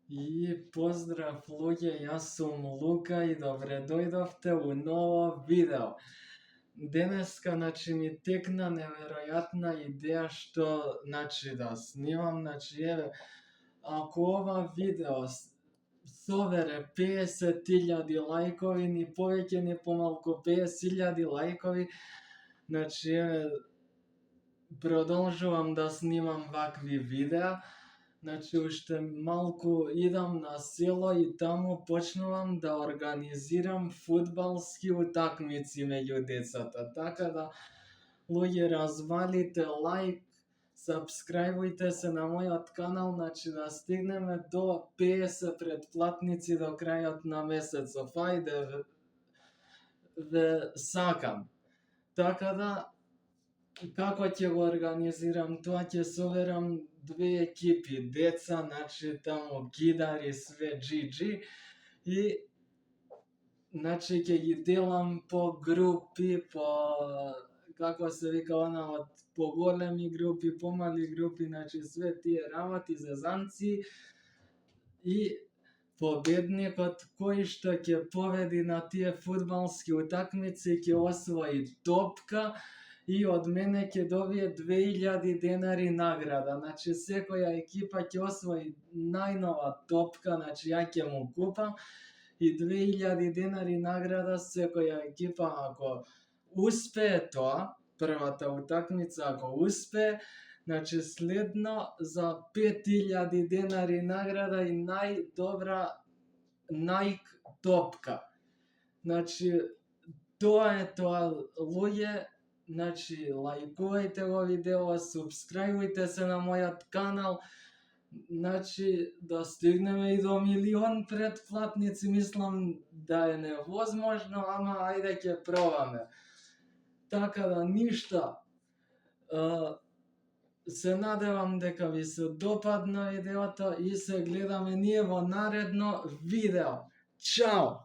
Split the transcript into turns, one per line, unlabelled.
И поздрав луѓе, јас сум Лука и добре дојдовте у ново видео. Денеска, ми текна неверојатна идеја што, да снимам, ако ова видео собере 50.000 лајкови, ни повеќе ни помалку 50.000 лајкови, продолжувам да снимам вакви видеа. Уште малку идам на село и таму почнувам да организирам фудбалски утакмици меѓу децата. Така да, луѓе, развалите лајк, сапскрајбујте се на мојот канал, да стигнеме до 50 претплатници до крајот на месецов. Ајде, ве сакам. Така да, како ќе го организирам тоа? Ќе соберам две екипи деца, таму кидари, све GG, и ќе ги делам по групи, како се вика од поголеми групи, помали групи, све тие работи, зезанци, и победникот кој што ќе победи на тие фудбалски утакмици ќе освои топка и од мене ќе добие 2000 денари награда. Секоја екипа ќе освои најнова топка, ја ќе му купам, и 2000 денари награда секоја екипа ако успее тоа, првата утакмица ако успее, следно за 5000 денари награда и најдобра Nike топка. Тоа е тоа, луѓе. Лајкувајте го видео, супскрајбујте се на мојот канал, да стигнеме и до 1.000.000 претплатници. Мислам да е невозможно, ама ајде ќе пробаме. Така да, ништо. Се надевам дека ви се допадна видеото и се гледаме ние во наредно видео. Чао!